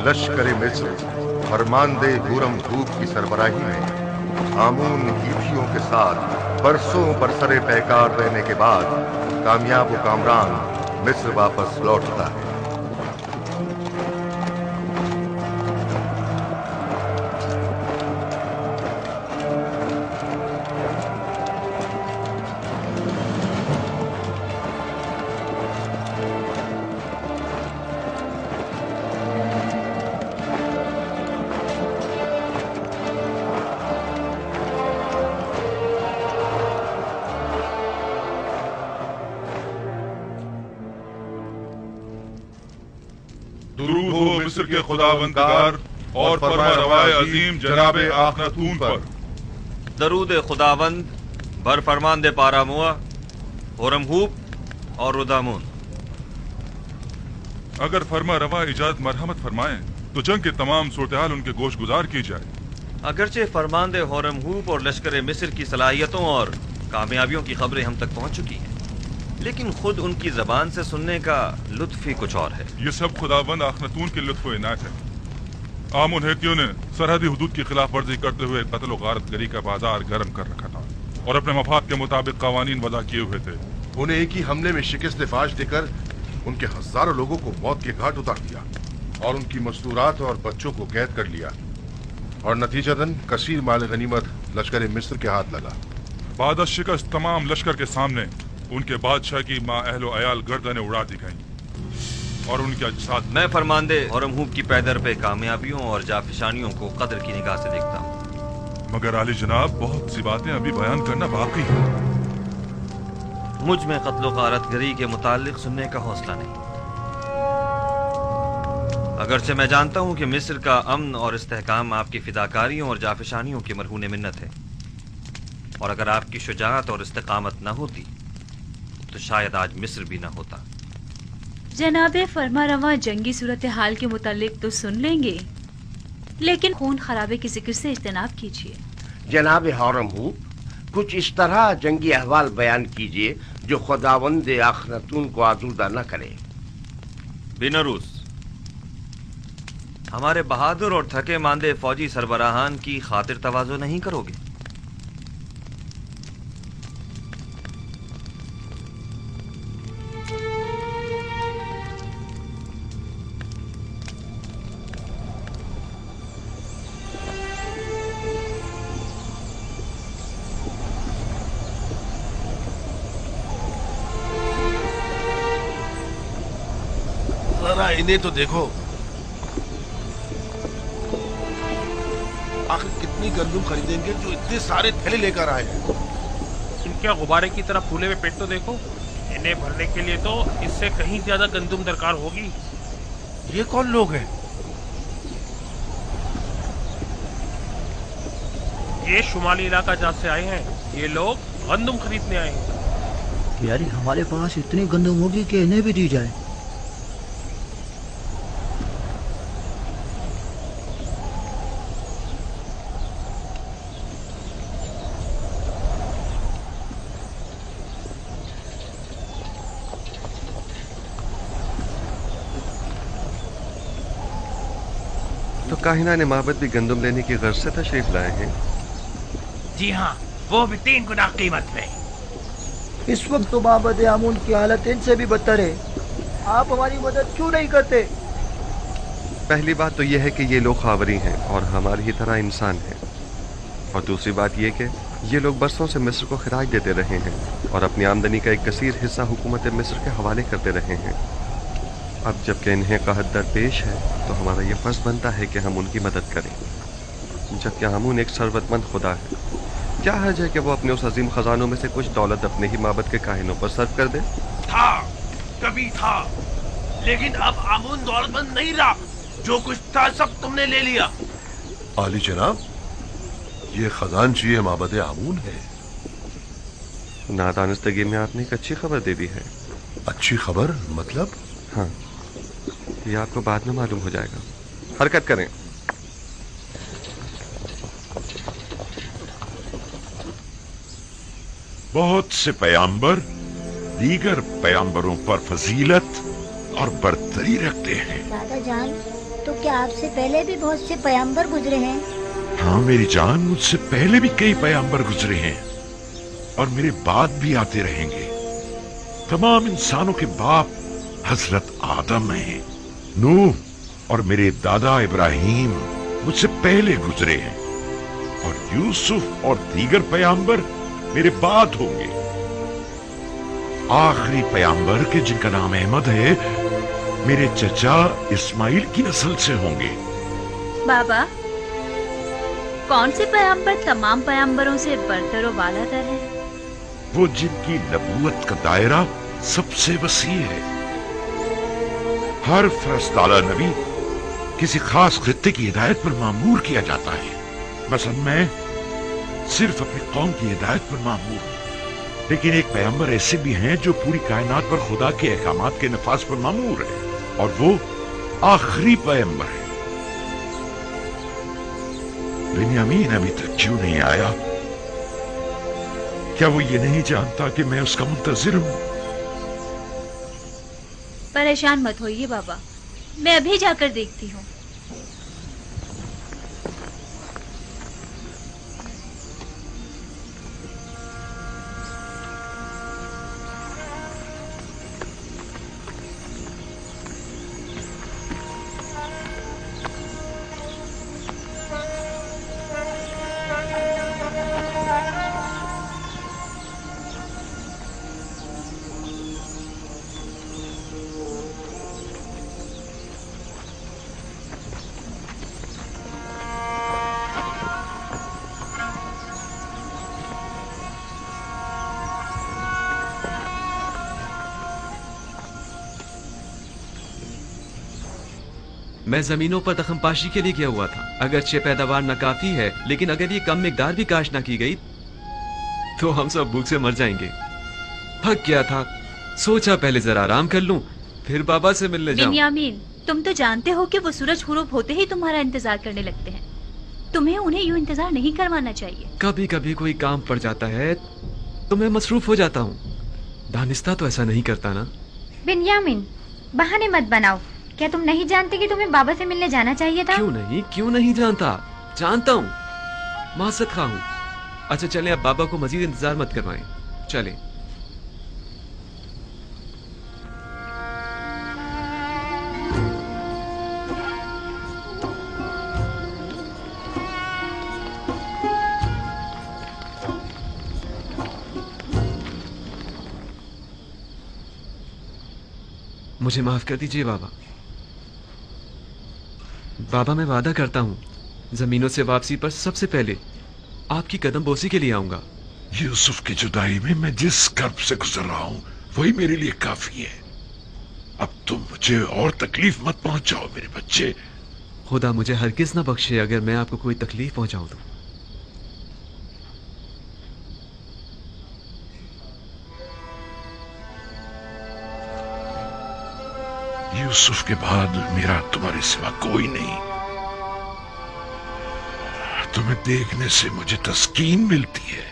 लश्कर मिस्र फरमानदे हुरम हूब की सरबराही में आमून हीथियों के साथ बरसों बरसरे पैकार रहने के बाद कामयाब व कामरान मिस्र वापस लौटता है। दुरूद हो मिस्र के खुदावंदगार और फरमारवाए अजीम जनाब आखनतून पर। दरूद खुदावंद बर फरमानदे पारामुआ हुरमहूब और रुदामून। अगर फरमा रवा इजाजत मरहमत फरमाएं तो जंग के तमाम सूरत-ए-हाल उनके गोश गुजार की जाए। अगरचे फरमानदे हुरमहूब और लश्कर मिस्र की सलाहियतों और कामयाबियों की खबरें हम तक पहुंच चुकी हैं, लेकिन खुद उनकी जबान से सुनने का लुत्फ ही कुछ और है। ये सब खुदावंद आखनतून के लुत्फ इनायत है। आमुन हेतियों ने सरहदी हुदूद की खिलाफ वर्जी करते हुए कत्ल और गारत गरी का बाजार गर्म कर रखा था और अपने मफाद के मुताबिक कवानीन वज़ा किए हुए थे। उन्हें एक ही हमले में शिकस्त फाश देकर उनके हजारों लोगों को मौत के घाट उतार दिया और उनकी मस्तूरात और बच्चों को कैद कर लिया और नतीजतन कसीर माल गनीमत लश्कर मिस्र के हाथ लगा। बाद शिकस्त तमाम लश्कर के सामने उनके बादशाह की माँ अहलो अयाल गर्दनें उड़ा दी गईं और उनके अजसाद। मैं फरमानदे हुरमहूब की पैदर पे कामयाबियों और जाफिशानियों को कदर की निगाह से देखता हूँ, मगर आली जनाब बहुत सी बातें अभी बयान करना बाकी है। मुझ में कत्ल गारत गरी के मुतालिक सुनने का हौसला नहीं। अगरचे मैं जानता हूँ कि मिस्र का अमन और इस्तेहकाम आपकी फिदाकारियों और जाफिशानियों की मरहून मिन्नत है, और अगर आपकी शुजाअत और इस्तेकामत न होती तो शायद आज मिस्र भी न होता। जनाबे फरमारवा जंगी सूरत हाल के मुतालिक तो सुन लेंगे, लेकिन खून खराबे के जिक्र से इज्तनाब कीजिए। जनाब हुरमहूब, कुछ इस तरह जंगी अहवाल बयान कीजिए जो खुदावंद आखनतून को आजूदा न करे। बिनरूस, हमारे बहादुर और थके मांदे फौजी सरबराहान की खातिर तवाज़ो नहीं करोगे? जरा इन्हें तो देखो, आखिर कितनी गंदुम खरीदेंगे जो इतने सारे थैले लेकर आए हैं। इनके गुब्बारे की तरह फूले हुए पेट तो देखो। इन्हें भरने के लिए तो इससे कहीं ज्यादा गंदुम दरकार होगी। ये कौन लोग हैं? ये शुमाली इलाका जहाँ से आए हैं। ये लोग गंदुम खरीदने आए हैं। यार हमारे पास इतनी गंदुम होगी कि इन्हें भी दी जाए। तो काहिना ने माबद भी गंदुम लेने की गर्ज से तशरीफ लाए हैं। जी हाँ, वो भी 3 गुना कीमत में। इस वक्त तो माबद आमून की हालत इनसे भी बदतर है। आप हमारी मदद क्यों नहीं करते? पहली बात तो यह है कि ये लोग खावरी हैं और हमारी ही तरह इंसान हैं, और दूसरी बात यह कि ये लोग बरसों से मिस्र को खराज देते रहे हैं और अपनी आमदनी का एक कसीर हिस्सा हुकूमत मिस्र के हवाले करते रहे हैं। अब जबकि इन्हें कहत दरपेश है तो हमारा ये फर्ज बनता है कि हम उनकी मदद करें, जबकि आमून एक सरवतमंद खुदा है। क्या हर्ज है कि वो अपने उस अजीम खजानों में से कुछ दौलत अपने ही माबद के काहिनों पर सर्व कर दे? था, कभी था, लेकिन अब आमून दौलतमंद नहीं रहा। जो कुछ था सब तुमने ले लिया। आली जनाब, ये खजानची माबद आमून है। नादानिस्तगी में आपने एक अच्छी खबर दे दी है। अच्छी खबर मतलब? हाँ, ये आपको बाद में मालूम हो जाएगा। हरकत करें। बहुत से पैगंबर दीगर पैगंबरों पर फजीलत और बरतरी रखते हैं। दादा जान, तो क्या आपसे पहले भी बहुत से पैगंबर गुजरे हैं? हाँ मेरी जान, मुझसे पहले भी कई पैगंबर गुजरे हैं और मेरे बाद भी आते रहेंगे। तमाम इंसानों के बाप हजरत आदम हैं। नूह और मेरे दादा इब्राहिम मुझसे पहले गुजरे हैं और यूसुफ और दीगर पैगंबर मेरे बाद होंगे। आखिरी पैगंबर के जिनका नाम अहमद है, मेरे चचा इस्माइल की नस्ल से होंगे। बाबा, कौन से पैगंबर तमाम पैगंबरों से बरतर और वालातर है? वो जिनकी नबूवत का दायरा सबसे वसी है। हर फरस्ताला नबी किसी खास खित्ते की हिदायत पर मामूर किया जाता है। मसलन मैं सिर्फ अपनी कौम की हिदायत पर मामूर हूं, लेकिन एक पैगंबर ऐसे भी हैं जो पूरी कायनात पर खुदा के अहकामात के नफाज पर मामूर है, और वो आखिरी पैगंबर है। बिन्यामीन अभी तक क्यों नहीं आया? क्या वो ये नहीं जानता कि मैं उसका मुंतजिर हूं? परेशान मत होइए बाबा, मैं अभी जाकर देखती हूँ। मैं जमीनों पर दखमपाशी के लिए गया हुआ था। अगरचे पैदावार नाकाफी है, लेकिन अगर ये कम मिकदार भी काश ना की गई तो हम सब भूख से मर जाएंगे। थक गया था, सोचा पहले जरा आराम कर लूं, फिर बाबा से मिलने जाऊं। बिन्यामीन, तुम तो जानते हो कि वो सूरज गुरूब होते ही तुम्हारा इंतजार करने लगते हैं। तुम्हें उन्हें यूं इंतजार नहीं करवाना चाहिए। कभी कभी कोई काम पड़ जाता है तो मैं मसरूफ हो जाता हूँ। दानिस्ता तो ऐसा नहीं करता ना। बिन्यामीन, बहाने मत बनाओ। क्या तुम नहीं जानते कि तुम्हें बाबा से मिलने जाना चाहिए था? क्यों नहीं जानता, जानता हूँ, मासत खा हूँ। अच्छा चले, अब बाबा को मजीद इंतजार मत करवाएं, चले। मुझे माफ कर दीजिए बाबा। बाबा, मैं वादा करता हूँ जमीनों से वापसी पर सबसे पहले आपकी कदम बोसी के लिए आऊंगा। यूसुफ की जुदाई में मैं जिस कर्ब से गुजर रहा हूँ वही मेरे लिए काफी है। अब तुम मुझे और तकलीफ मत पहुंचाओ मेरे बच्चे। खुदा मुझे हरगिज न बख्शे अगर मैं आपको कोई तकलीफ पहुंचाऊं तो। यूसुफ के बाद मेरा तुम्हारे सिवा कोई नहीं। तुम्हें देखने से मुझे तस्कीन मिलती है।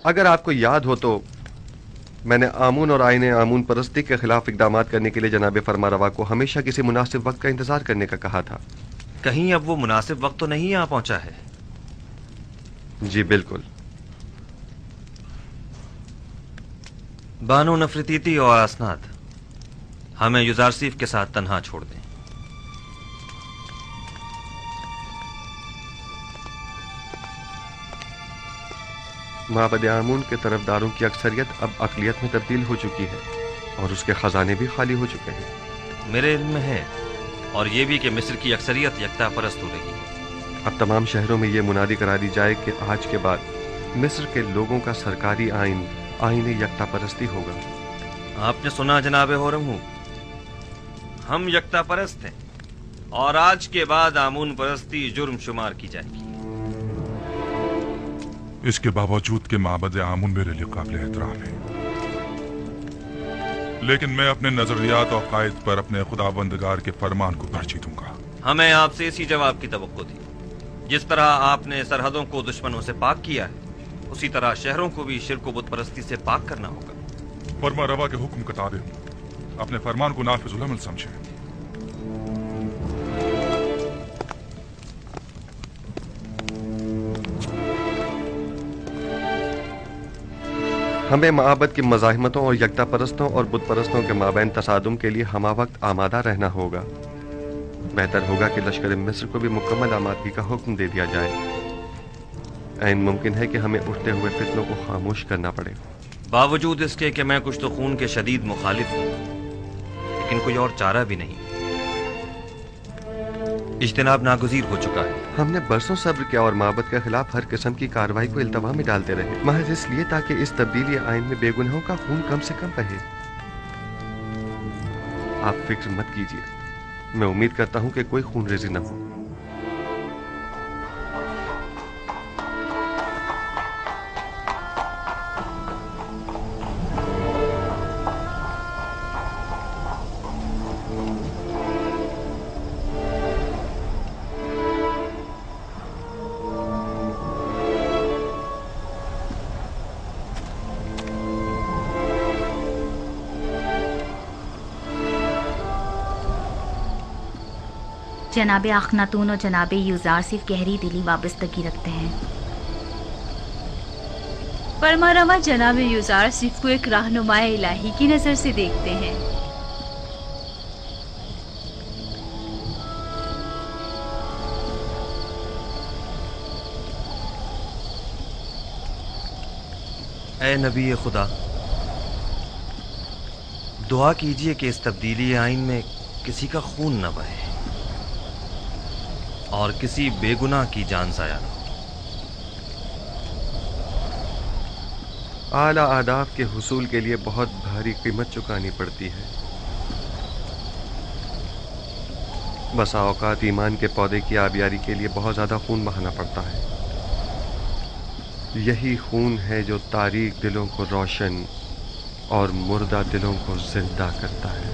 अगर आपको याद हो तो मैंने आमून और आईने आमून परस्ती के खिलाफ इकदाम करने के लिए जनाब फरमारवा को हमेशा किसी मुनासिब वक्त का इंतजार करने का कहा था। कहीं अब वो मुनासिब वक्त तो नहीं आ पहुंचा है? जी बिल्कुल। बानो नफरतीती और असनाद, हमें युजारसीफ के साथ तन्हा छोड़ दें। माबद आमून के तरफदारों की अक्सरियत अब अकलियत में तब्दील हो चुकी है और उसके खजाने भी खाली हो चुके हैं। मेरे इल्म में है, और ये भी कि मिस्र की अक्सरियत यकता परस्त हो रही है। अब तमाम शहरों में ये मुनादी करा दी जाए कि आज के बाद मिस्र के लोगों का सरकारी आईन यकता परस्ती होगा। आपने सुना जनाब होरम हूँ, हम यकता परस्त हैं और आज के बाद आमून परस्ती जुर्म शुमार की जाएगी। इसके बावजूद कि माबद आमून मेरे लिए काबिल एहतराम है, लेकिन मैं अपने नजरियात और कायद पर अपने खुदाबंदगार के फरमान को तरजीह दूंगा। हमें आपसे इसी जवाब की तवक्को थी। जिस तरह आपने सरहदों को दुश्मनों से पाक किया है, उसी तरह शहरों को भी शिर्क व बुत परस्ती से पाक करना होगा। फरमा रवा के हुक्म के ताबे अपने फरमान को नाफिजुल अमल समझे। हमें माबद की मज़ाहिमतों और यकता परस्तों और बुत परस्तों के माबैन तसादुम के लिए हमा वक्त आमादा रहना होगा। बेहतर होगा कि लश्कर मिस्र को भी मुकम्मल आमादगी का हुक्म दे दिया जाए। ऐन मुमकिन है कि हमें उठते हुए फितनों को खामोश करना पड़े। बावजूद इसके कि मैं कुछ तो खून के शदीद मुखालिफ हूँ, लेकिन कोई और चारा भी नहीं। इज्तिनाब नागुज़ीर हो चुका है। हमने बरसों सब्र किया और माबद के खिलाफ हर किस्म की कार्रवाई को इल्तवा में डालते रहे, महज इसलिए ताकि इस तब्दीली आइन में बेगुनाहों का खून कम से कम बहे। आप फिक्र मत कीजिए, मैं उम्मीद करता हूं कि कोई खून रेजी न हो। जनाब अखनातून और जनाब यूजार सिर्फ गहरी दिली वाबस्तगी रखते हैं। फरमारवा जनाब यूजार सिर्फ को एक रहनुमाए इलाही की नजर से देखते हैं। ऐ नबी खुदा, दुआ कीजिए कि इस तब्दीली आइन में किसी का खून न बहे और किसी बेगुनाह की जान ज़ाया न हो। आला आदाब के हुसूल के लिए बहुत भारी कीमत चुकानी पड़ती है। बसा औकात ईमान के पौधे की आबियारी के लिए बहुत ज़्यादा खून बहाना पड़ता है। यही खून है जो तारीक दिलों को रोशन और मुर्दा दिलों को जिंदा करता है।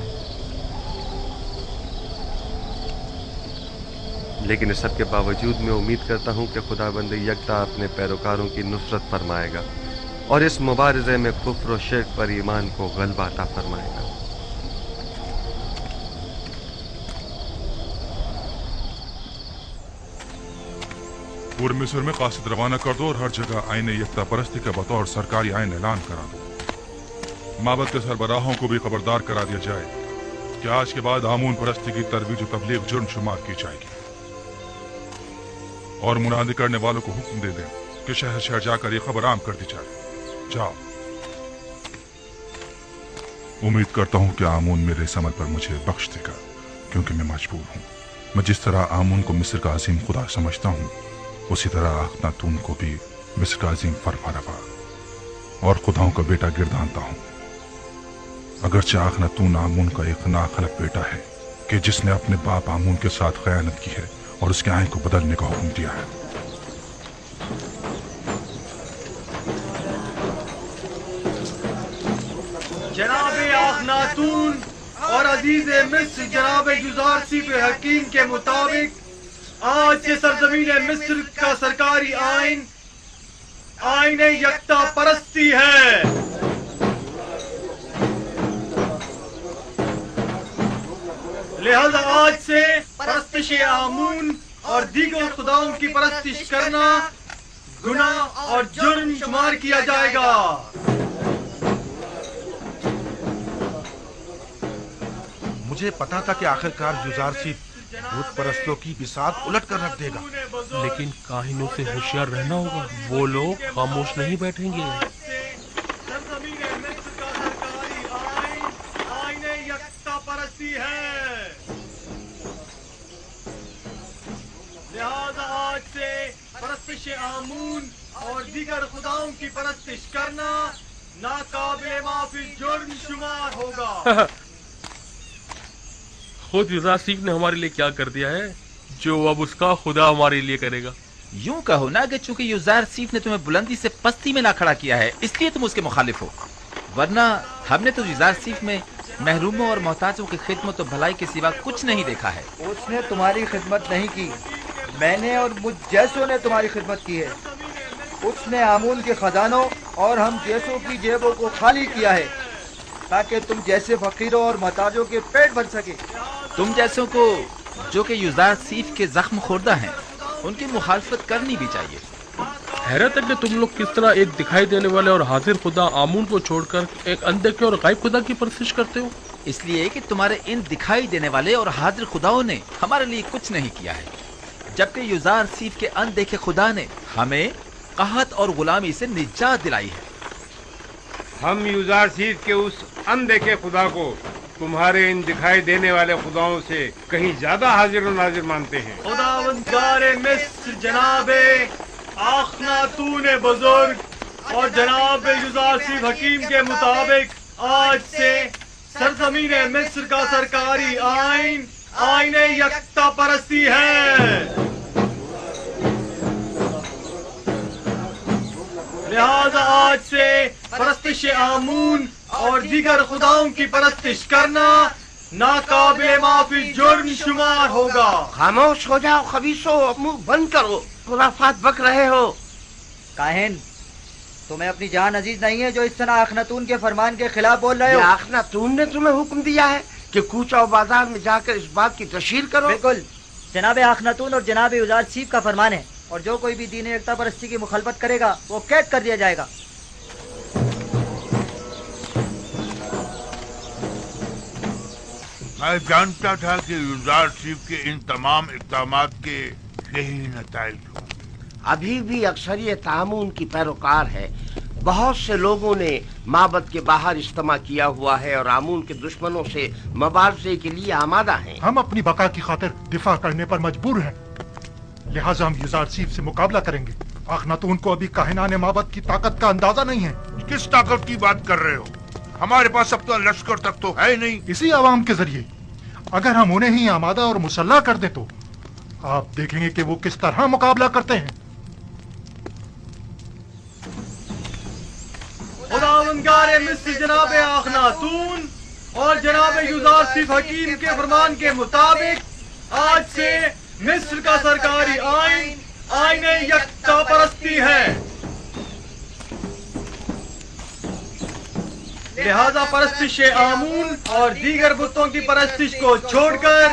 लेकिन इस सब के बावजूद मैं उम्मीद करता हूं कि खुदाबंद यकता अपने पैरोकारों की नुसरत फरमाएगा और इस मुबारजे में कुफ्र और शिर्क पर ईमान को गलबा अता फरमाएगा। पूरे मिस्र में कासिद रवाना कर दो और हर जगह आईन यकता परस्ती का बतौर सरकारी आइन ऐलान करा दो। माबद के सरबराहों को भी खबरदार करा दिया जाए कि आज के बाद आमून परस्ती की तरवीज और तबलीग जुर्म शुमार की जाएगी और मुनादी करने वालों को हुक्म दे दें कि शहर शहर जाकर ये खबर आम कर दी जाए। जाओ। उम्मीद करता हूं कि आमून मेरे इस अमल पर मुझे बख्श देगा, क्योंकि मैं मजबूर हूं। मैं जिस तरह आमून को मिस्र का अजीम खुदा समझता हूं, उसी तरह अखनातून को भी मिस्र का अजीम फरमारवा और खुदाओं का बेटा गिरदानता हूं। अगरचे अखनातून आमून का एक नाखलक बेटा है कि जिसने अपने बाप आमून के साथ खयानत की है और उसके आइन को बदलने का हुक्म दिया है। जनाब अखनातून और अजीज मिस्र जनाब युजारसीफ हकीम के मुताबिक आज से सरजमीन मिस्र का सरकारी आइन आइन यकता परस्ती है। लिहाजा आज से परस्तिश आमून और दीगर खुदाओं की परस्तिश करना गुनाह और जुर्म शुमार किया जाएगा। मुझे पता था कि आखिरकार जुजारसी भूत परस्तों की बिसात उलट कर रख देगा, लेकिन काहिनों से होशियार रहना होगा, वो लोग खामोश नहीं बैठेंगे। लिहाजा आज से परस्तिश आमून और दीगर खुदाओं की परस्तिश करना नाकाबिले माफी जुर्म शुमार होगा। खुद युजारसीफ ने हमारे लिए क्या कर दिया है जो अब उसका खुदा हमारे लिए करेगा। यूं कहो ना कि चूंकि युजारसीफ ने तुम्हें बुलंदी से पस्ती में ना खड़ा किया है इसलिए तुम उसके मुखालिफ हो, वरना हमने तो युजारसीफ में महरूमों और मोहताजों की खिदमत और भलाई के सिवा कुछ नहीं देखा है। उसने तुम्हारी खिदमत नहीं की, मैंने और मुझ जैसों ने तुम्हारी खिदमत की है। उसने आमून के खजानों और हम जैसों की जेबों को खाली किया है ताकि तुम जैसे फकीरों और मोहताजों के पेट भर सके। तुम जैसों को जो कि युजारसीफ के जख्म खोरदा हैं उनकी मुखालफत करनी भी चाहिए। हैरत है कि तुम लोग किस तरह एक दिखाई देने वाले और हाजिर खुदा आमून को छोड़कर एक अनदेखे और गायब खुदा की परस्तिश करते हो। इसलिए कि तुम्हारे इन दिखाई देने वाले और हाजिर खुदाओं ने हमारे लिए कुछ नहीं किया है, जबकि युजारसीफ के अनदेखे खुदा ने हमें कहत और गुलामी से निजात दिलाई है। हम युजारसीफ के उस अनदेखे खुदा को तुम्हारे इन दिखाई देने वाले खुदाओं से कहीं ज्यादा हाजिर और नाजिर मानते हैं। खुदावंदारे मिस्र जनाबे आखनातून बुजुर्ग और जनाब युजारसीफ हकीम के मुताबिक आज से सरजमीन मिस्र का सरकारी आइन आईने यकता परस्ती है। लिहाजा आज से परस्तिश आमून और दीगर खुदाओं की परस्तिश करना नाकाबिले माफी जुर्म शुमार होगा। खामोश हो जाओ खबीसो, मुंह बंद करो, खुराफात बक रहे हो। काहिन, तुम्हें अपनी जान अजीज नहीं है जो इस तरह अखनातून के फरमान के खिलाफ बोल रहे हो? अखनातून ने तुम्हें हुक्म दिया है कि कूचा बाजार में जाकर इस बात की तशहीर करो। बिल्कुल, जनाब अखनातून और जनाब युजारसीफ का फरमान है, और जो कोई भी दीन एकता परस्ती की मुखालफत करेगा वो कैद कर दिया जाएगा। मैं जानता था कि युजारसीफ के इन तमाम इक़दामात के यही नताइज होंगे। अभी भी अक्सरियत आमून की पैरोकार है। बहुत से लोगों ने माबद के बाहर इज्तिमा किया हुआ है और आमून के दुश्मनों से मुबारजे के लिए आमादा हैं। हम अपनी बका की खातिर दिफा करने पर मजबूर हैं, लिहाजा हम युजारसीफ से मुकाबला करेंगे। अखनातून को अभी काहिनाने माबद की ताकत का अंदाजा नहीं है। किस ताकत की बात कर रहे हो? हमारे पास अब तो लश्कर तक तो है नहीं। इसी आवाम के जरिए अगर हम उन्हें ही आमादा और मुसल्ला कर दें तो आप देखेंगे कि वो किस तरह मुकाबला करते हैं। खुदावंदारे मिस्र जनाब अखनातून और जनाब युजारसीफ हकीम के फरमान के मुताबिक आज से मिस्र का सरकारी आइन आईने यकता परस्ती है। लिहाजा परस्तिश आमून और दीगर बुतों की परस्तिश को छोड़कर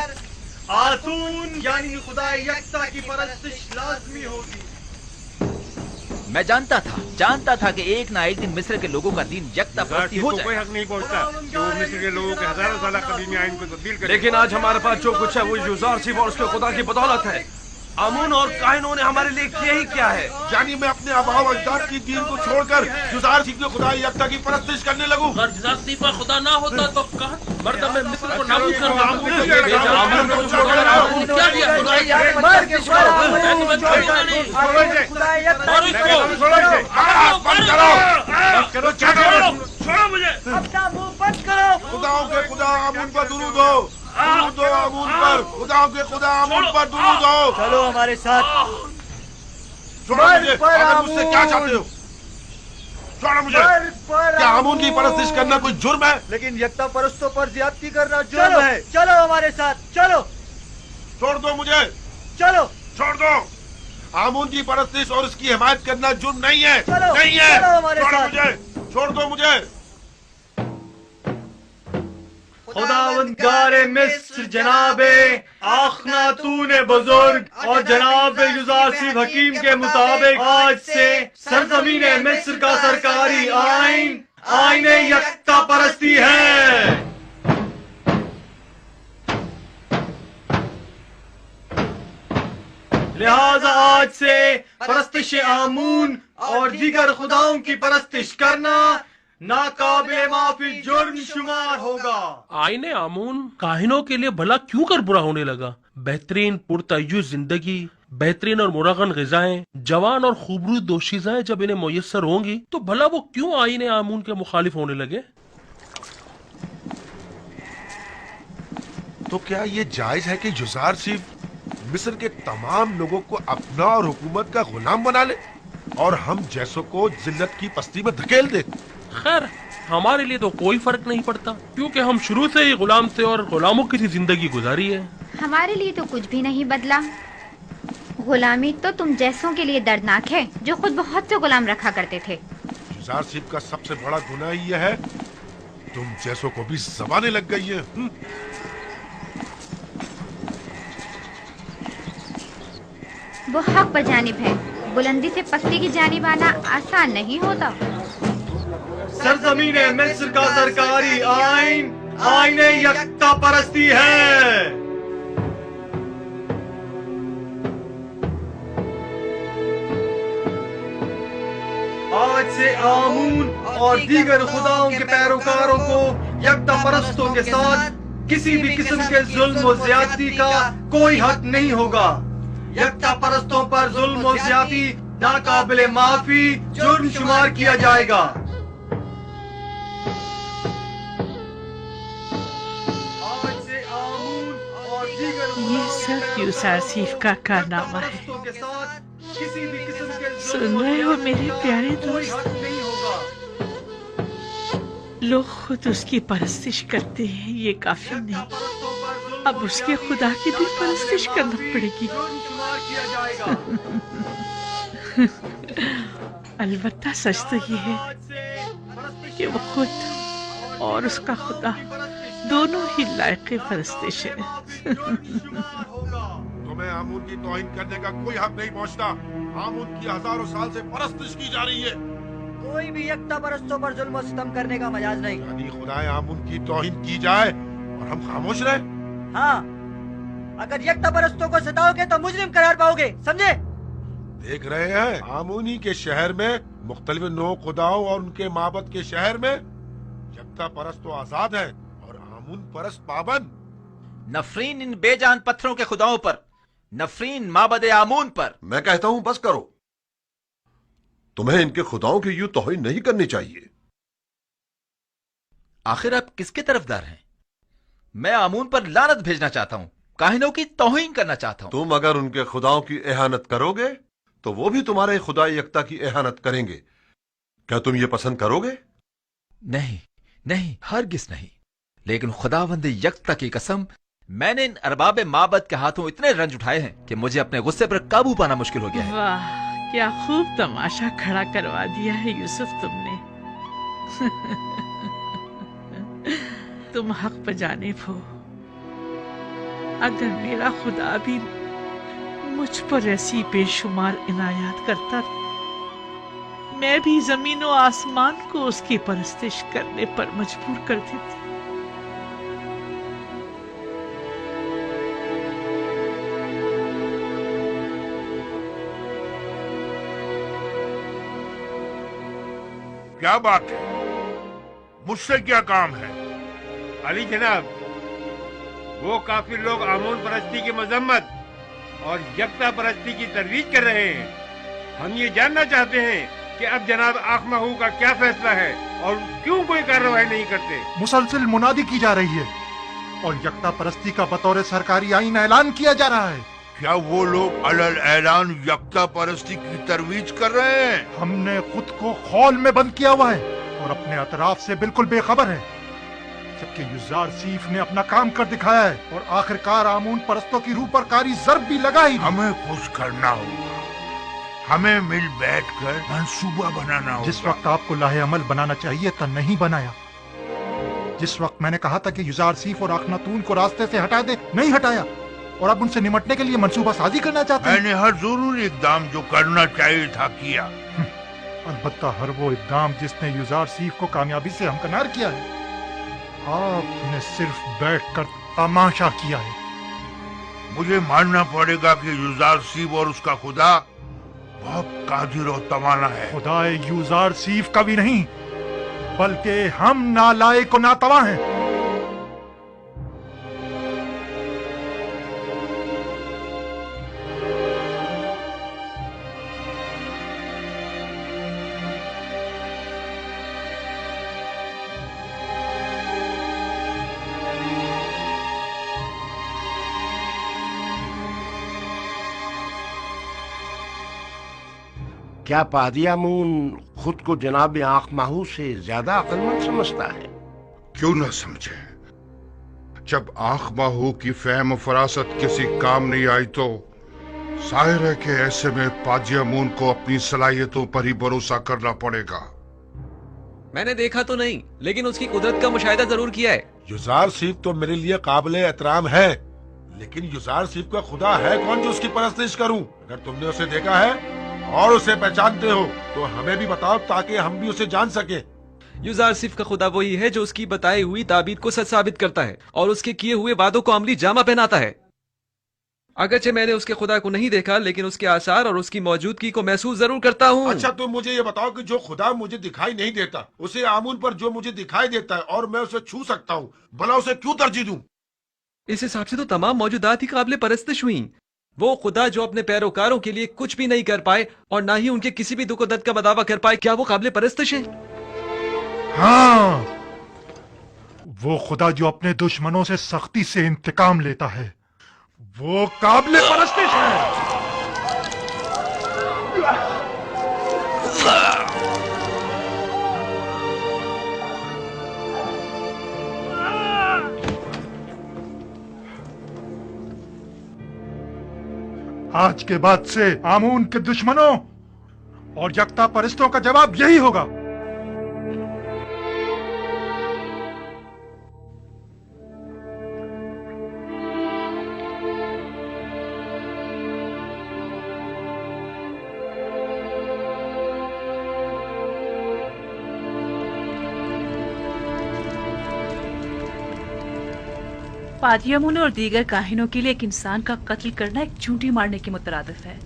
आतून यानी खुदा यकता की परस्तिश लाजमी होगी। मैं जानता था कि एक ना एक दिन मिस्र के लोगों का दीन यकता परस्ती हो जाएगा। कोई हक नहीं पहुंचता कि वो मिस्र के लोगों के हजारों साल कदीमी आइन को तब्दील करे। लेकिन आज हमारे पास जो कुछ है वो युजारसीफ और उसके खुदा की बदौलत है। आमून और काहिनों ने हमारे लिए किया ही क्या है? यानी मैं अपने आबाओ अजदाद की दीन को छोड़कर युजारसीफ के खुदा यकता की परस्तिश करने लगूं। अगर युजारसीफ का खुदा ना होता तो कहत मर्दम में मिस्र को नाबूद कर देता। आमून को छोड़कर आमून क्या दिया? मार के छोड़ो, छोड़ो मुझे। अपना मुंह बंद करो। खुदाओं के खुदा आमून पर दुरूद हो, दुरूद हो आमून पर। खुदाओं के खुदा आमून पर दुरूद हो। चलो हमारे साथ। छोड़ो मुझे। आखिर मुझसे क्या चाहते हो? छोड़ो मुझे। क्या आमून की परस्तिश करना कोई जुर्म है? लेकिन यकता परस्तों पर ज्यादती करना जुर्म है। चलो हमारे साथ, चलो। छोड़ दो मुझे। चलो। छोड़ दो। आमून की परस्तिश और उसकी हिमायत करना जुर्म नहीं है। चलो, नहीं है। चलो हमारे छोड़ो साथ। मुझे। छोड़ दो मुझे। खुदावंदगार मिस्र जनाब आखनातून बुजुर्ग और जनाब युजारसीफ हकीम के मुताबिक आज से सरजमीन मिस्र का सरकारी आइन आईन यकता परस्ती है। लिहाजा आज से परस्तिश आमून और दीगर खुदाओं की परस्तिश करना नाकाबिले माफी जुर्म शुमार होगा। आईने आमून काहिनों के लिए भला क्यों कर बुरा होने लगा? बेहतरीन पुरतय्युज जिंदगी, बेहतरीन और मुरगन ग़िज़ाएं, जवान और खूबरूद दोशीज़ाएं जब इन्हें मुयस्सर होंगी तो भला वो क्यों आईने आमून के मुखालिफ होने लगे? तो क्या ये जायज है कि जुज़ार सिर्फ मिस्र के तमाम लोगों को अपना और हुकूमत का गुलाम बना ले और हम जैसों को जिल्लत की पस्ती में धकेल दे? खैर, हमारे लिए तो कोई फर्क नहीं पड़ता क्योंकि हम शुरू से ही गुलाम थे और गुलामों की सी जिंदगी गुजारी है। हमारे लिए तो कुछ भी नहीं बदला। गुलामी तो तुम जैसों के लिए दर्दनाक है जो खुद बहुत से गुलाम रखा करते थे। जुज़ार सिर्फ का सबसे बड़ा गुनाह यह है तुम जैसों को भी ज़बानें लग गई है। वो हक पर जानिब है, बुलंदी से पस्ती की जानिब आना आसान नहीं होता। सरजमीन मिस्र का सरकारी आइन आईन यकता परस्ती है। आज से आमून और दीगर खुदाओं के पैरोकारों को यकता परस्तों के साथ किसी भी किस्म के जुल्म और ज्यादती का कोई हक नहीं होगा। यकता परस्तों पर जुल्म और ज्यादती नाकाबिले माफी जुर्म शुमार किया जाएगा। ये सब यूसुफ का कारनामा है। सुन रहे हो मेरे प्यारे दोस्त? लोग खुद उसकी परस्तिश करते हैं, ये काफी नहीं, अब उसके खुदा की भी परस्तिश करना पड़ेगी। अलबत्ता सच तो ये है कि वो खुद और उसका खुदा दोनों ही लायक परस्तिश है। तुम्हें आमून की तौहीन करने का कोई हक नहीं पहुंचता। आमून की हजारों साल से परस्तिश की जा रही है। कोई भी यकता परस्तों पर जुल्म और सितम करने का मजाज नहीं। यानी खुदाए आमून की तौहीन की जाए और हम खामोश रहे? हाँ, अगर यकता परस्तों को सताओगे तो मुजरिम करार पाओगे, समझे? देख रहे हैं आमूनी के शहर में मुख्तलिफ नौ खुदाओं और उनके माबद के शहर में यकता परस्त तो आजाद है और आमून परस्त पाबंद। नफरीन इन बेजान पत्थरों के खुदाओं पर, नफरीन माबद आमून पर। मैं कहता हूं बस करो। तुम्हें इनके खुदाओं की यूं तौहीन नहीं करनी चाहिए। आखिर आप किसके तरफदार हैं? मैं आमून पर लानत भेजना चाहता हूं, काहिनों की तौहीन करना चाहता हूं। तुम अगर उनके खुदाओं की एहानत करोगे तो वो भी तुम्हारे खुदा यकता की एहानत करेंगे। क्या तुम ये पसंद करोगे? नहीं नहीं, हरगिज नहीं। लेकिन खुदावंद यकता की कसम, मैंने इन अरबाब माबद के हाथों इतने रंज उठाए हैं कि मुझे अपने गुस्से पर काबू पाना मुश्किल हो गया है। वाह, क्या खूब तमाशा खड़ा करवा दिया है यूसुफ तुमने। तुम हक पर जानिब हो। अगर मेरा खुदा भी मुझ पर ऐसी बेशुमार इनायत करता, मैं भी जमीन और आसमान को उसकी परस्तिश करने पर मजबूर कर देती। क्या बात है? मुझसे क्या काम है? अली जनाब, वो काफिर लोग आमून परस्ती की मजम्मत और यकता परस्ती की तरवीज कर रहे हैं। हम ये जानना चाहते हैं कि अब जनाब आखमाहू का क्या फैसला है और क्यों कोई कार्रवाई नहीं करते। मुसलसल मुनादी की जा रही है और यकता परस्ती का बतौर सरकारी आईन ऐलान किया जा रहा है। क्या वो लोग अलल ऐलान यकता परस्ती की तरवीज कर रहे हैं? हमने खुद को खौल में बंद किया हुआ है और अपने अतराफ से बिल्कुल बेखबर है, जबकि युजार सीफ ने अपना काम कर दिखाया है और आखिरकार आमून परस्तों की रूह पर कारी ज़र्ब भी लगाई। हमें कुछ करना होगा, हमें मिल बैठकर मंसूबा बनाना होगा। जिस वक्त आपको लाहे अमल बनाना चाहिए था नहीं बनाया। जिस वक्त मैंने कहा था कि युजारसीफ और अखनातून को रास्ते से हटा दे, नहीं हटाया, और अब उनसे निमटने के लिए मंसूबा साजी करना चाहते हैं। मैंने हर जरूरी इकदाम जो करना चाहिए था किया। अलबत्ता हर वो इकदाम जिसने युजारसीफ को कामयाबी से हमकिनार किया है, आपने सिर्फ बैठकर तमाशा किया है। मुझे मानना पड़ेगा कि युजारसीफ और उसका खुदा बहुत कादिर और तवाना है। खुदाए युजारसीफ का भी नहीं, बल्कि हम नालायक और नातवा हैं। क्या पादी आमून खुद को जनाब आंख माहू से ज्यादा अक्लमंद समझता है? क्यों न समझे? जब आंख माहू की फहम फरासत किसी काम नहीं आई तो जाहिर है कि ऐसे में पादी आमून को अपनी सलाहियतों पर ही भरोसा करना पड़ेगा। मैंने देखा तो नहीं, लेकिन उसकी कुदरत का मुशाहिदा जरूर किया है। युजारसीफ तो मेरे लिए काबिल एहतराम है, लेकिन युजारसीफ का खुदा है कौन जो उसकी परस्तिश करूं? अगर तुमने उसे देखा है और उसे पहचानते हो तो हमें भी बताओ ताकि हम भी उसे जान सके। युजारसीफ का खुदा वही है जो उसकी बताई हुई ताबीर को सच साबित करता है और उसके किए हुए वादों को अमली जामा पहनाता है। अगरचे मैंने उसके खुदा को नहीं देखा, लेकिन उसके आसार और उसकी मौजूदगी को महसूस जरूर करता हूँ। अच्छा, तुम मुझे ये बताओ कि जो खुदा मुझे दिखाई नहीं देता, उसे आमून पर जो मुझे दिखाई देता है और मैं उसे छू सकता हूँ, भला उसे क्यों तरजीह दूं? इस हिसाब से तो तमाम मौजूदात ही काबिल परस्तिश हुई। वो खुदा जो अपने पैरोकारों के लिए कुछ भी नहीं कर पाए और ना ही उनके किसी भी दुख दर्द का बदावा कर पाए, क्या वो काबिल परस्तिश है? हाँ, वो खुदा जो अपने दुश्मनों से सख्ती से इंतकाम लेता है, वो काबिल परस्तिश है। आज के बाद से आमून के दुश्मनों और यकता परस्तों का जवाब यही होगा। पादियामुन और दीगर काहिनों के लिए एक इंसान का कत्ल करना एक चूंटी मारने के मुतरादिफ है।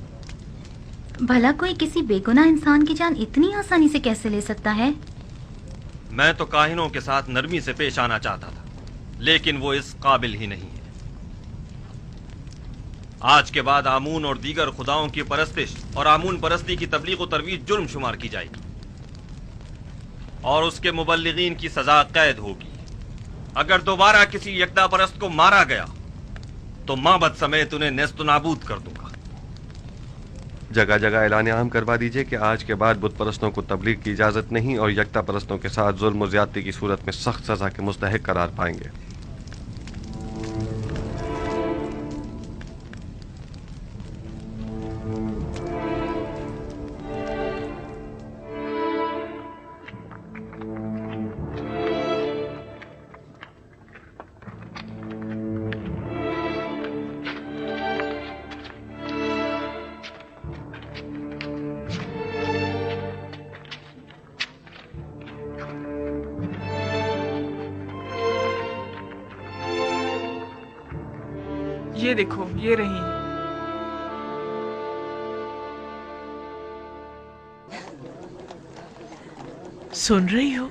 भला कोई किसी बेगुनाह इंसान की जान इतनी आसानी से कैसे ले सकता है? मैं तो काहिनों के साथ नरमी से पेश आना चाहता था, लेकिन वो इस काबिल ही नहीं है। आज के बाद आमून और दीगर खुदाओं की परस्तिश और आमून परस्ती की तबलीग और तरवीज जुर्म शुमार की जाएगी और उसके मुबल्लिगीन की सजा कैद होगी। अगर दोबारा किसी यकता परस्त को मारा गया तो माबद समेत उन्हें नेस्त नाबूद कर दूंगा। जगह जगह ऐलान आम करवा दीजिए कि आज के बाद बुत परस्तों को तबलीग की इजाजत नहीं और यकता परस्तों के साथ जुल्म और ज्यादती की सूरत में सख्त सजा के मुस्तहिक करार पाएंगे। ये देखो, ये रही। सुन रही हो?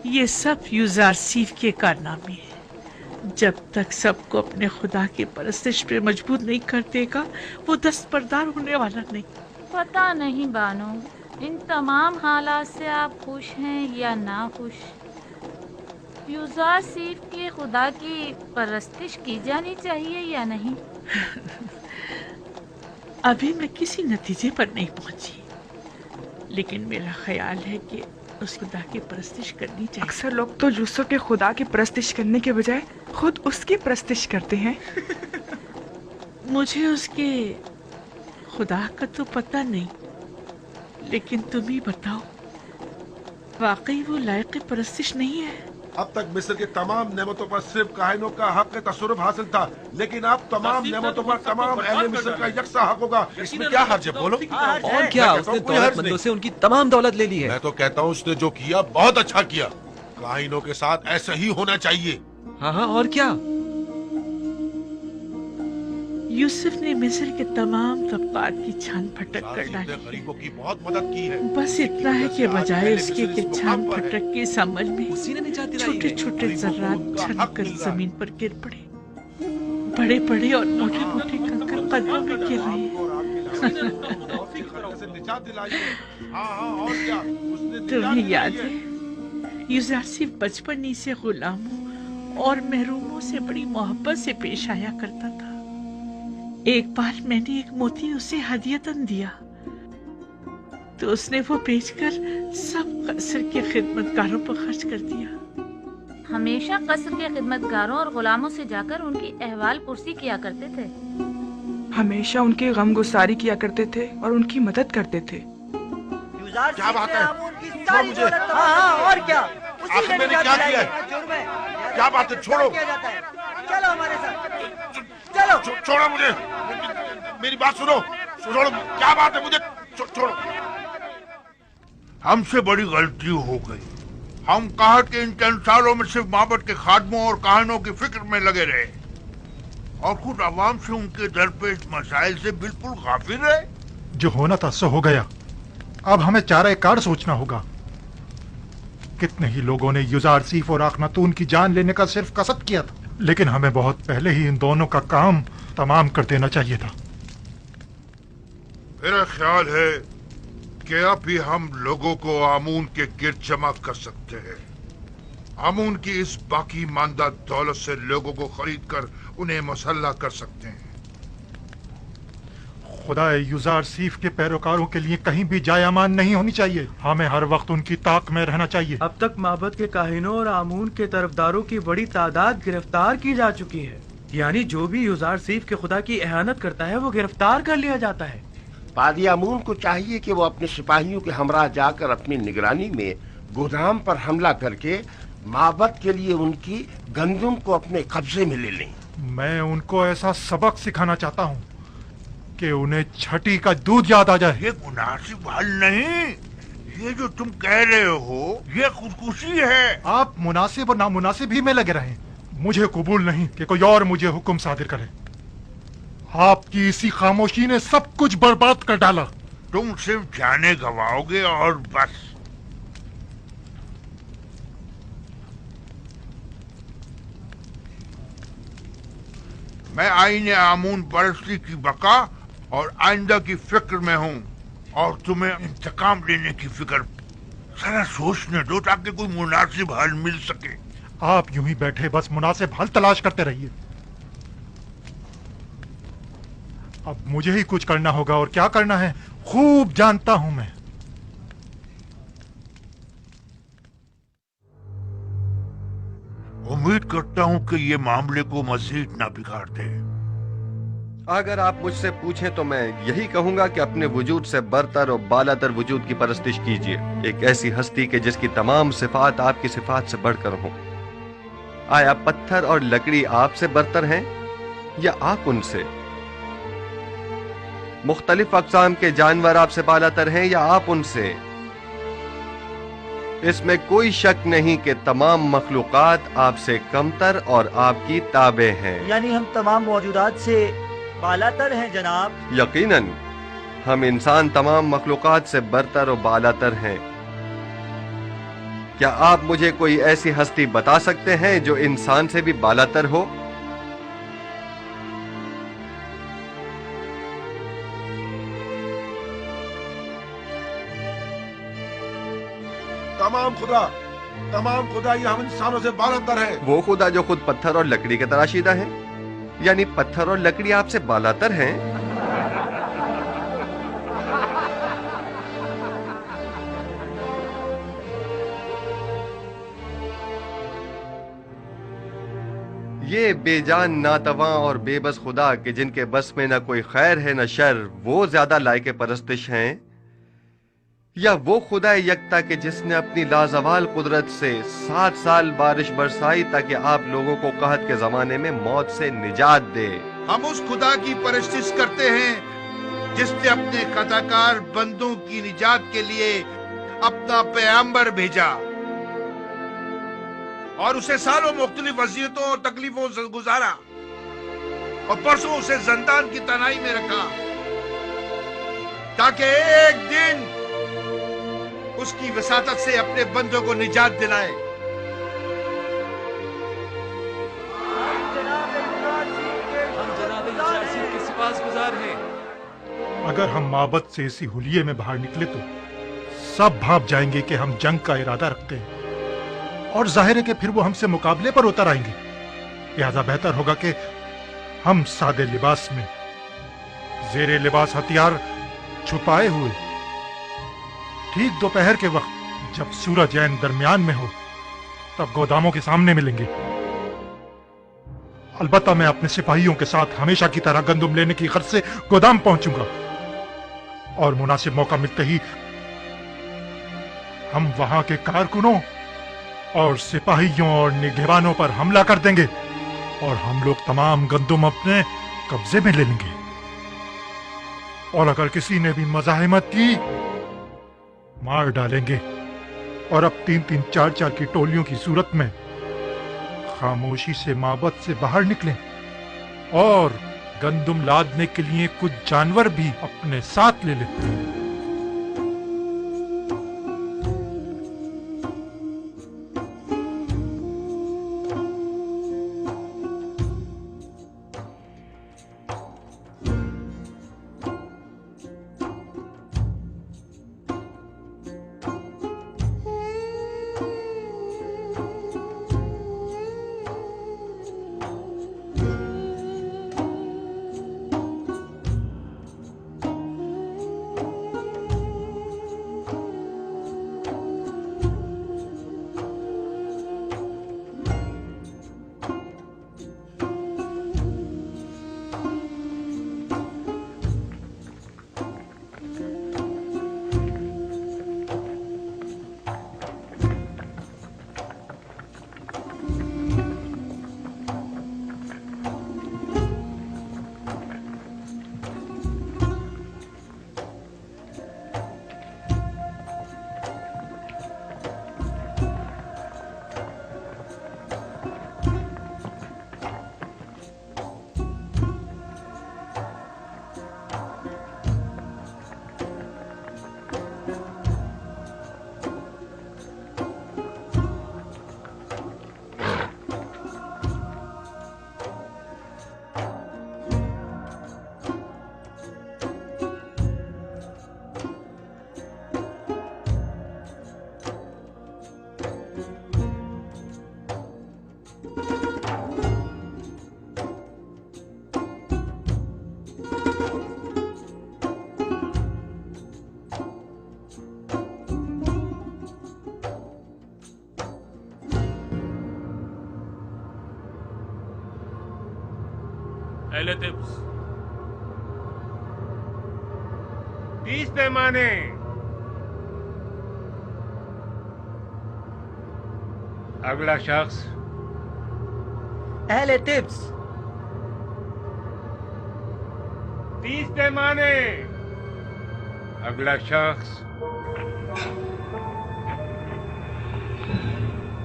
ये सब युजारसीफ के कारनामे हैं। जब तक सबको अपने खुदा की परस्तिश पे मजबूर नहीं कर देगा, वो दस्तबरदार होने वाला नहीं। पता नहीं बानो, इन तमाम हालात से आप खुश हैं या ना खुश? युजारसीफ के खुदा की परस्तिश की जानी चाहिए या नहीं? अभी मैं किसी नतीजे पर नहीं पहुंची, लेकिन मेरा ख्याल है कि उस खुदा की परस्तिश करनी चाहिए। अक्सर लोग तो यूसुफ के खुदा की परस्तिश करने के बजाय खुद उसकी परस्तिश करते हैं। मुझे उसके खुदा का तो पता नहीं, लेकिन तुम ही बताओ, वाकई वो लायक परस्तिश नहीं है? अब तक मिस्र की तमाम नेमतों पर सिर्फ काहिनों का हक तसरुफ हासिल था, लेकिन अब तमाम नेमतों पर तमाम अहले मिस्र का यकसा हक होगा। इसमें क्या हर्ज है, बोलो? और क्या, उसने दौलतमंदों से उनकी तमाम दौलत ले ली है। मैं तो कहता हूँ उसने जो किया बहुत अच्छा किया। काहिनों के साथ ऐसा ही होना चाहिए। हाँ हाँ, और क्या? यूसुफ ने मिस्र के तमाम तबकात की छान फटक कर डाली। गरीबों की बहुत मदद की है। बस इतना है कि बजाय उसके कि छान फटक के समझ में छोटे छोटे जर्रात छनक कर जमीन पर गिर पड़े। बड़े बड़े और मोटे मोटे कंकर कदमों में गिर रहे तुम्हें याद है, यूसुफ बचपन ही से गुलामों और महरूमों से बड़ी मोहब्बत से पेश आया करता था। एक बार मैंने एक मोती उसे हदियतन दिया तो उसने वो बेचकर सब कसर के खिदमतगारों पर खर्च कर दिया। हमेशा कसर के खिदमतगारों और गुलामों से जाकर उनकी अहवाल पुरसी किया करते थे। हमेशा उनके गम गुसारी किया करते थे और उनकी मदद करते थे। क्या बात है? छोड़ मुझे। हाँ, और क्या? आखिर मैंने क्या किया है? क्या बात है? छोड़ो। चलो हमारे साथ, चलो। छोड़ो मुझे, मेरी बात सुनो। छोड़ो, क्या बात है? मुझे छोड़ो। हमसे बड़ी गलती हो गई। हम कहा कि इन 3 सालों में सिर्फ माबद के खादमों और काहिनों की फिक्र में लगे रहे और खुद आवाम से उनके दरपेश मसाइल से बिल्कुल गाफिल रहे। जो होना था सो हो गया। अब हमें चारा कार सोचना होगा। कितने ही लोगों ने युजारसीफ और आखनातून की जान लेने का सिर्फ कसद किया था, लेकिन हमें बहुत पहले ही इन दोनों का काम तमाम कर देना चाहिए था। मेरा ख्याल है कि अब भी हम लोगों को आमून के गिर्द जमा कर सकते हैं। आमून की इस बाकी मानदा दौलत से लोगों को खरीद कर उन्हें मुसल्लह कर सकते हैं। खुदा युजारसीफ के पैरोकारों के लिए कहीं भी जाय अमान नहीं होनी चाहिए। हमें हर वक्त उनकी ताक में रहना चाहिए। अब तक माबद के काहिनों और आमून के तरफदारों की बड़ी तादाद गिरफ्तार की जा चुकी है। यानी जो भी युजारसीफ के खुदा की एहानत करता है वो गिरफ्तार कर लिया जाता है। पादी आमून को चाहिए कि वो अपने सिपाहियों के हमरा जाकर अपनी निगरानी में गोदाम पर हमला करके माबद के लिए उनकी गंदुम को अपने कब्जे में ले लें। मैं उनको ऐसा सबक सिखाना चाहता हूँ कि उन्हें छठी का दूध याद आ जाए। ये मुनासिब हल नहीं। ये जो तुम कह रहे हो ये खुदकुशी है। आप मुनासिब और नामुनासिब ही में लगे रहें। मुझे कबूल नहीं कि कोई और मुझे हुक्म सादिर करे। आपकी इसी खामोशी ने सब कुछ बर्बाद कर डाला। तुम सिर्फ जाने गवाओगे और बस। मैं आईने आमून परस्ती की बका और आइंदा की फिक्र में हूँ और तुम्हें इंतकाम लेने की फिक्र। जरा सोचने दो ताकि कोई मुनासिब हल मिल सके। आप यूं ही बैठे बस मुनासिब हल तलाश करते रहिए। अब मुझे ही कुछ करना होगा और क्या करना है खूब जानता हूं मैं। उम्मीद करता हूं कि ये मामले को मजीद ना बिगाड़ दे। अगर आप मुझसे पूछें तो मैं यही कहूंगा कि अपने वजूद से बरतर और बालातर वजूद की परस्तिश कीजिए। एक ऐसी हस्ती के जिसकी तमाम सिफात आपकी सिफात से बढ़कर हो। आया पत्थर और लकड़ी आपसे बरतर हैं या आप उनसे? मुख्तलिफ अक़साम के जानवर आपसे बालातर हैं या आप उनसे? इसमें कोई शक नहीं कि तमाम मखलूक़ात आपसे कमतर और आपकी ताबे हैं। यानी हम तमाम मौजूदात से बालातर हैं जनाब। यकीनन हम इंसान तमाम मखलूक़ात से बरतर और बालातर हैं। क्या आप मुझे कोई ऐसी हस्ती बता सकते हैं जो इंसान से भी बालातर हो? तमाम खुदा ये हम इंसानों से बालातर है। वो खुदा जो खुद पत्थर और लकड़ी के तराशीदा है, यानी पत्थर और लकड़ी आपसे बालातर हैं। ये बेजान नातवा और बेबस खुदा कि जिनके बस में न कोई खैर है न शर, वो ज्यादा लायक परस्तिश हैं یا وہ خدا یکتا کہ جس نے اپنی لازوال قدرت سے 7 سال بارش برسائی تاکہ آپ لوگوں کو قحط کے زمانے میں موت سے نجات دے؟ ہم اس خدا کی پرستش کرتے ہیں جس نے اپنے خطاکار بندوں کی نجات کے لیے اپنا پیغمبر بھیجا اور اسے سالوں مختلف اذیتوں اور تکلیفوں سے گزارا اور پرسوں اسے زندان کی تنہائی میں رکھا تاکہ ایک دن اس کی وساطت سے اپنے بندوں کو نجات دلائے۔ اگر ہم معبد سے اسی حلیے میں باہر نکلے تو سب بھانپ جائیں گے کہ ہم جنگ کا ارادہ رکھتے ہیں، اور ظاہر ہے کہ پھر وہ ہم سے مقابلے پر اتر آئیں گے۔ لہذا بہتر ہوگا کہ ہم سادے لباس میں، زیر لباس ہتھیار چھپائے ہوئے، ٹھیک دوپہر کے وقت جب سورج عین درمیان میں ہو تب گوداموں کے سامنے ملیں گے۔ البتہ میں اپنے سپاہیوں کے ساتھ ہمیشہ کی طرح گندم لینے کی غرض سے گودام پہنچوں گا، اور مناسب موقع ملتے ہی ہم وہاں کے کارکنوں اور سپاہیوں اور نگہبانوں پر حملہ کر دیں گے، اور ہم لوگ تمام گندم اپنے قبضے میں لے لیں گے۔ اور اگر کسی نے بھی مزاحمت کی مار ڈالیں گے، اور اب 3-3 4-4 کی ٹولیوں کی صورت میں خاموشی سے معبد سے باہر نکلیں، اور گندم لادنے کے لیے کچھ جانور بھی اپنے ساتھ لے لیں۔ اہل طبس 30 پیمانے، اگلا شخص۔ اہل طبس 30 پیمانے، اگلا شخص۔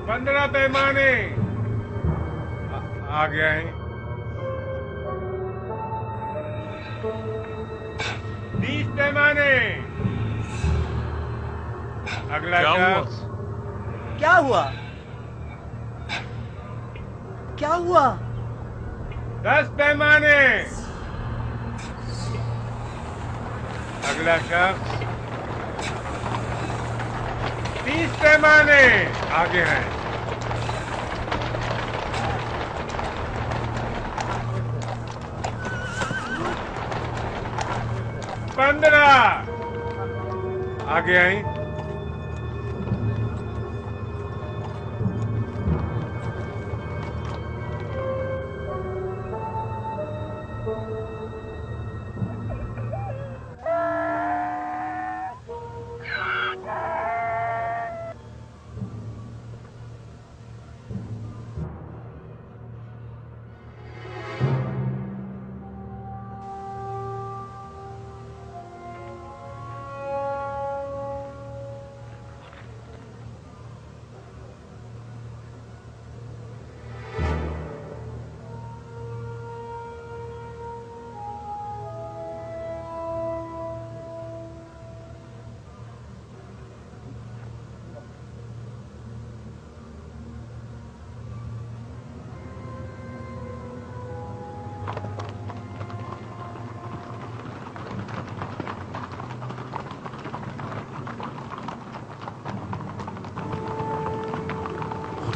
15 پیمانے، آ گیا ہے۔ 20 پیمانے، اگلا شخص۔ کیا ہوا؟ کیا ہوا؟ 10 پیمانے، اگلا شخص۔ 30 پیمانے، آگے ہیں۔ پندرہ، آگے آئیں۔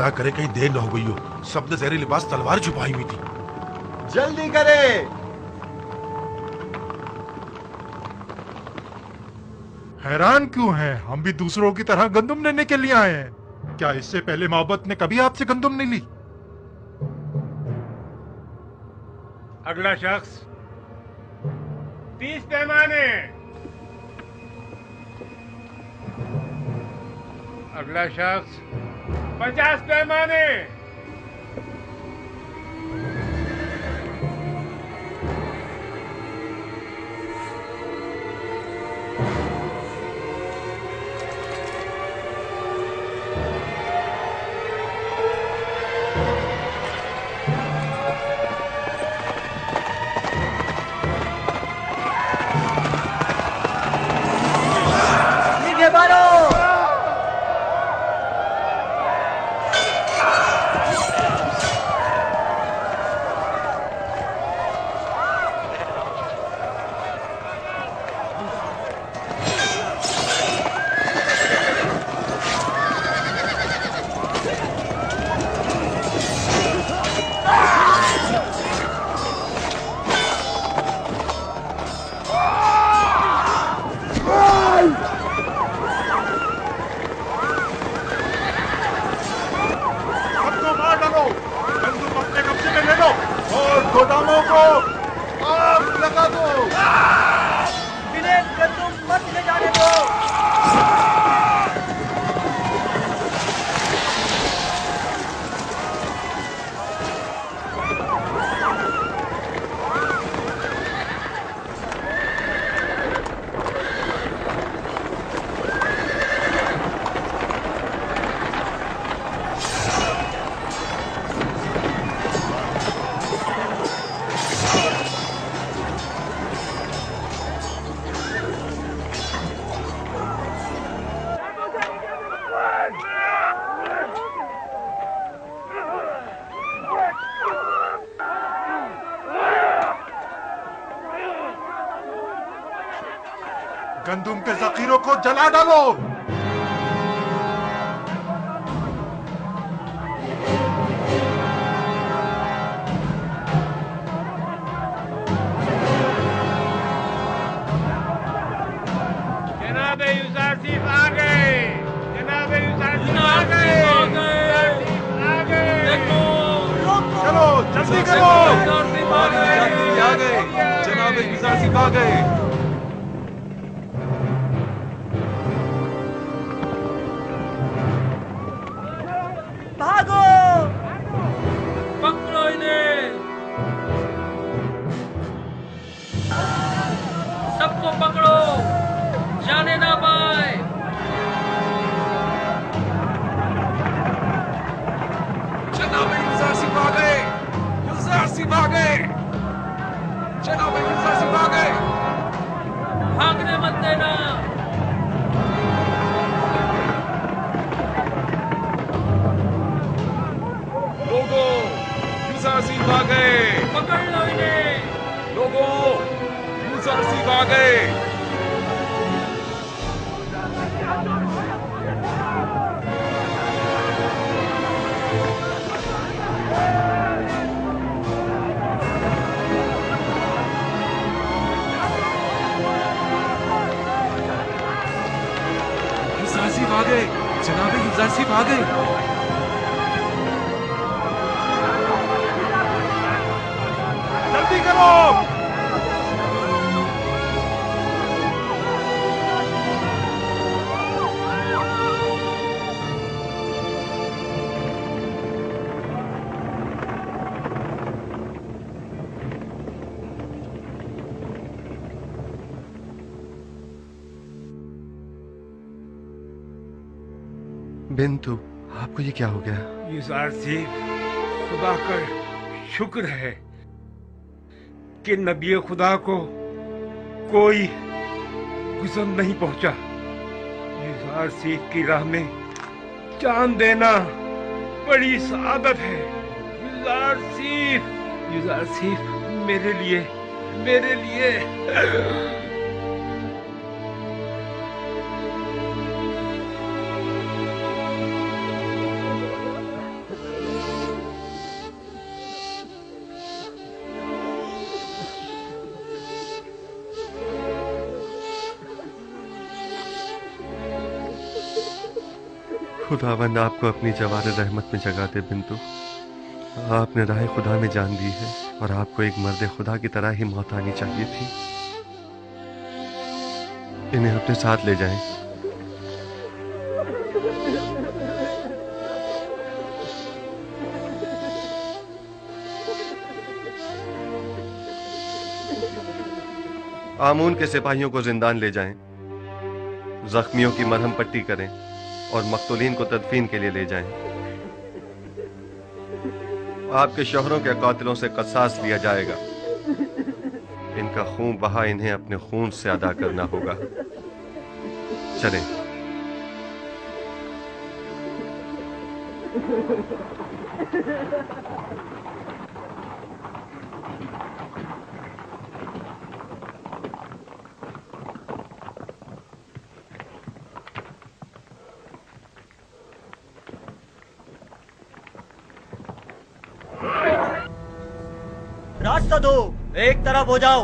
खुदा करे कहीं देर न हो गई हो। सबने जहरी लिबास तलवार छुपाई हुई थी। जल्दी करे। हैरान क्यों हैं? हम भी दूसरों की तरह गंदुम लेने के लिए आए हैं। क्या इससे पहले मोहब्बत ने कभी आपसे गंदुम नहीं ली? अगला शख्स 30 पैमाने। अगला शख्स 50 पैमाने। गोदामों को आग लगा दो। इन्हें गंदुम मत ले जाने दो। गंदुम के जखीरों को जला डालो। जनाब यूसुफ आ गए। जनाब यूसुफ आ गए। चलो जल्दी करो। आ गए। जनाब यूसुफ आ गए। भागो। पकड़ो इन्हें। सबको पकड़ो, जाने ना पाए। जनाब यूसुफ आ गए। यूसुफ आ गए। जनाब यूसुफ आ गए। भागने मत देना। लोगों, यूसुफ आ गए। पकड़ लो इन्हें। लोगों, यूसुफ आ गए। यूसुफ आ गए। जनाब यूसुफ आ गए। जल्दी करो। बिंतु, आपको ये क्या हो गया? यूसुफ, खुदा का शुक्र है कि नबी खुदा को कोई गुज़र नहीं पहुंचा। यूसुफ की राह में जान देना बड़ी सआदत है। यूसुफ मेरे लिए खुदावंद आपको अपनी जवार रहमत में जगा दे बिंतु। आपने राह खुदा में जान दी है और आपको एक मर्द खुदा की तरह ही मौत आनी चाहिए थी। इन्हें अपने साथ ले जाएं। आमून के सिपाहियों को जिंदान ले जाएं, जख्मियों की मरहम पट्टी करें और मकतूलीन को तदफीन के लिए ले जाएं। आपके शोहरों के कातिलों से कसास लिया जाएगा। इनका खून बहा इन्हें अपने खून से अदा करना होगा। चलें। रास्ता दो, एक तरफ हो जाओ।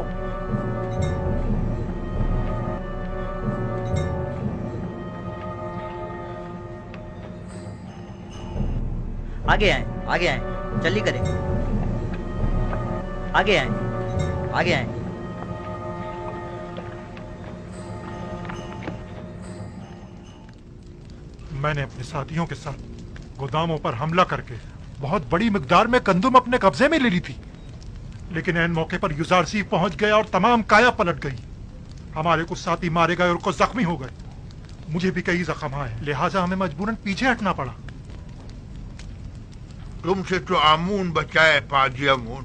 आगे आए, आगे आए, जल्दी करें। आगे आए, आगे आए। मैंने अपने साथियों के साथ गोदामों पर हमला करके बहुत बड़ी मिकदार में गंदुम अपने कब्जे में ले ली थी, लेकिन ऐन मौके पर युजारसीफ पहुंच गया और तमाम काया पलट गई। हमारे कुछ साथी मारे गए और कुछ जख्मी हो गए। मुझे भी कई जख्म आए, लिहाजा हमें मजबूरन पीछे हटना पड़ा। तुमसे तो आमून बचाए पाजी आमून।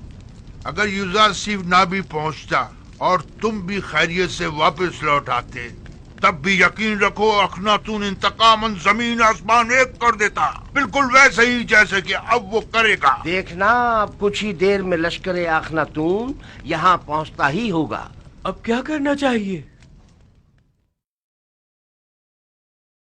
अगर युजारसीफ ना भी पहुंचता और तुम भी खैरियत से वापस लौट आते, तब भी यकीन रखो अखनातून इंतकामन जमीन आसमान एक कर देता, बिल्कुल वैसे ही जैसे कि अब वो करेगा। देखना, अब कुछ ही देर में लश्कर अखनातून यहाँ पहुँचता ही होगा। अब क्या करना चाहिए?